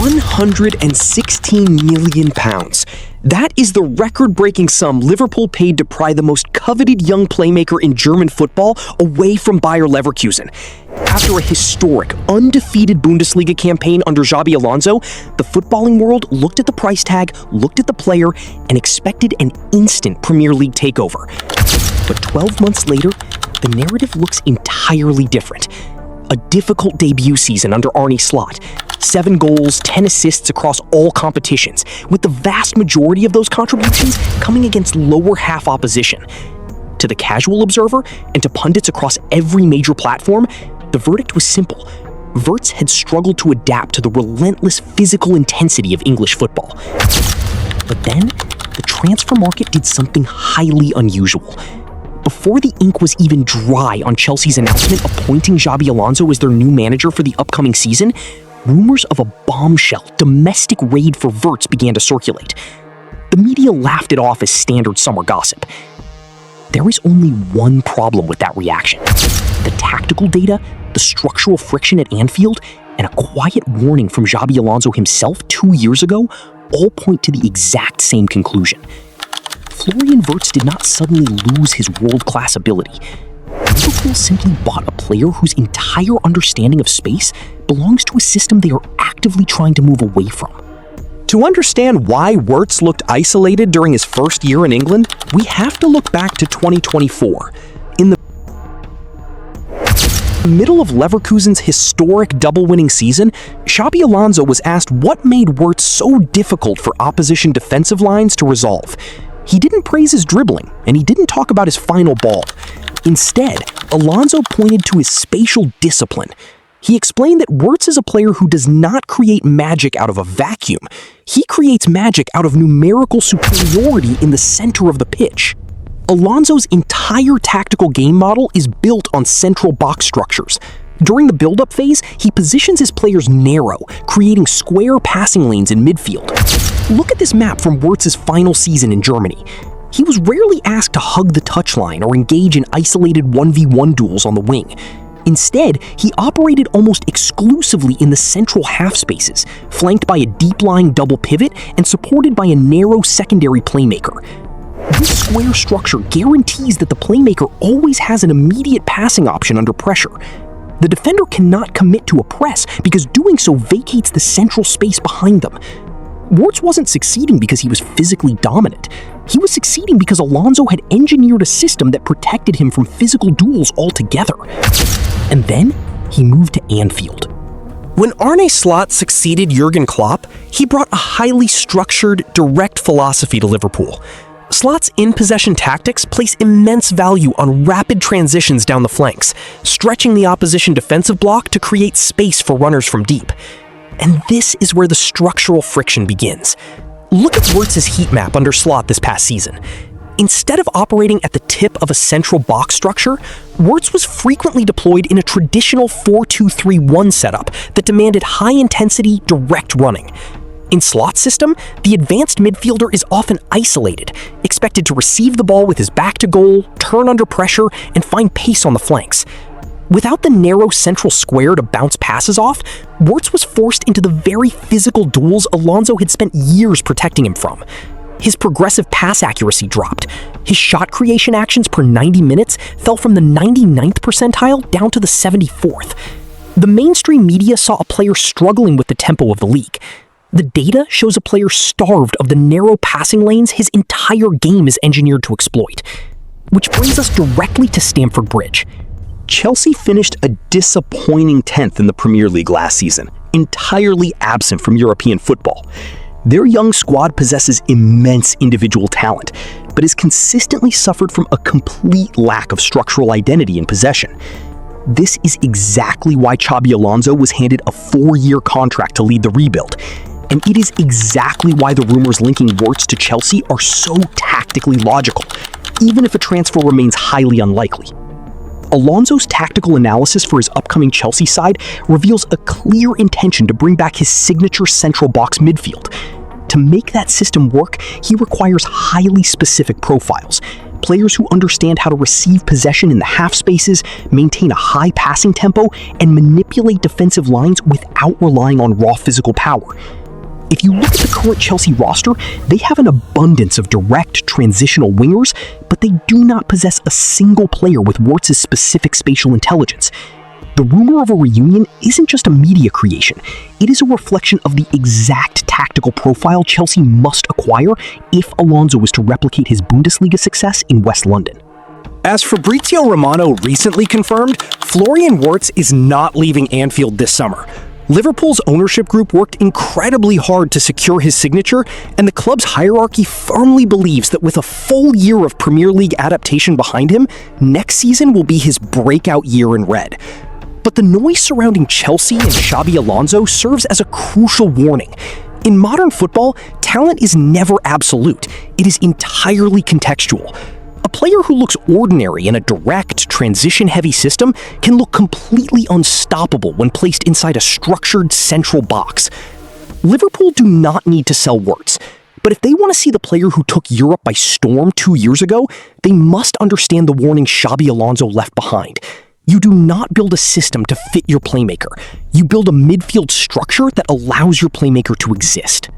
£116 million. That is the record-breaking sum Liverpool paid to pry the most coveted young playmaker in German football away from Bayer Leverkusen. After a historic, undefeated Bundesliga campaign under Xabi Alonso, the footballing world looked at the price tag, looked at the player, and expected an instant Premier League takeover. But 12 months later, the narrative looks entirely different. A difficult debut season under Arne Slot. 7 goals, 10 assists across all competitions, with the vast majority of those contributions coming against lower half opposition. To the casual observer, and to pundits across every major platform, the verdict was simple. Wirtz had struggled to adapt to the relentless physical intensity of English football. But then, the transfer market did something highly unusual. Before the ink was even dry on Chelsea's announcement appointing Xabi Alonso as their new manager for the upcoming season, rumors of a bombshell domestic raid for Wirtz began to circulate. The media laughed it off as standard summer gossip. There is only one problem with that reaction. The tactical data, the structural friction at Anfield, and a quiet warning from Xabi Alonso himself 2 years ago all point to the exact same conclusion. Florian Wirtz did not suddenly lose his world-class ability. Liverpool simply bought a player whose entire understanding of space belongs to a system they are actively trying to move away from. To understand why Wirtz looked isolated during his first year in England, we have to look back to 2024. In the middle of Leverkusen's historic double-winning season, Xabi Alonso was asked what made Wirtz so difficult for opposition defensive lines to resolve. He didn't praise his dribbling, and he didn't talk about his final ball. Instead, Alonso pointed to his spatial discipline. He explained that Wirtz is a player who does not create magic out of a vacuum. He creates magic out of numerical superiority in the center of the pitch. Alonso's entire tactical game model is built on central box structures. During the build-up phase, he positions his players narrow, creating square passing lanes in midfield. Look at this map from Wirtz's final season in Germany. He was rarely asked to hug the touchline or engage in isolated 1v1 duels on the wing. Instead, he operated almost exclusively in the central half spaces, flanked by a deep-lying double pivot and supported by a narrow secondary playmaker. This square structure guarantees that the playmaker always has an immediate passing option under pressure. The defender cannot commit to a press because doing so vacates the central space behind them. Wirtz wasn't succeeding because he was physically dominant. He was succeeding because Alonso had engineered a system that protected him from physical duels altogether. And then, he moved to Anfield. When Arne Slot succeeded Jurgen Klopp, he brought a highly structured, direct philosophy to Liverpool. Slot's in-possession tactics place immense value on rapid transitions down the flanks, stretching the opposition defensive block to create space for runners from deep. And this is where the structural friction begins. Look at Wirtz's heat map under Slot this past season. Instead of operating at the tip of a central box structure, Wirtz was frequently deployed in a traditional 4-2-3-1 setup that demanded high-intensity, direct running. In Slot's system, the advanced midfielder is often isolated, expected to receive the ball with his back to goal, turn under pressure, and find pace on the flanks. Without the narrow central square to bounce passes off, Wirtz was forced into the very physical duels Alonso had spent years protecting him from. His progressive pass accuracy dropped. His shot creation actions per 90 minutes fell from the 99th percentile down to the 74th. The mainstream media saw a player struggling with the tempo of the league. The data shows a player starved of the narrow passing lanes his entire game is engineered to exploit. Which brings us directly to Stamford Bridge. Chelsea finished a disappointing 10th in the Premier League last season, entirely absent from European football. Their young squad possesses immense individual talent, but has consistently suffered from a complete lack of structural identity in possession. This is exactly why Xabi Alonso was handed a 4-year contract to lead the rebuild, and it is exactly why the rumors linking Wirtz to Chelsea are so tactically logical, even if a transfer remains highly unlikely. Alonso's tactical analysis for his upcoming Chelsea side reveals a clear intention to bring back his signature central box midfield. To to make that system work, he requires highly specific profiles. Players who understand how to receive possession in the half spaces, maintain a high passing tempo, and manipulate defensive lines without relying on raw physical power. If you look at the current Chelsea roster, they have an abundance of direct, transitional wingers, but they do not possess a single player with Wirtz's specific spatial intelligence. The rumor of a reunion isn't just a media creation, it is a reflection of the exact tactical profile Chelsea must acquire if Alonso is to replicate his Bundesliga success in West London. As Fabrizio Romano recently confirmed, Florian Wirtz is not leaving Anfield this summer. Liverpool's ownership group worked incredibly hard to secure his signature, and the club's hierarchy firmly believes that with a full year of Premier League adaptation behind him, next season will be his breakout year in red. But the noise surrounding Chelsea and Xabi Alonso serves as a crucial warning. In modern football, talent is never absolute. It is entirely contextual. A player who looks ordinary in a direct, transition-heavy system can look completely unstoppable when placed inside a structured central box. Liverpool do not need to sell Wirtz, but if they want to see the player who took Europe by storm 2 years ago, they must understand the warning Xabi Alonso left behind. You do not build a system to fit your playmaker. You build a midfield structure that allows your playmaker to exist.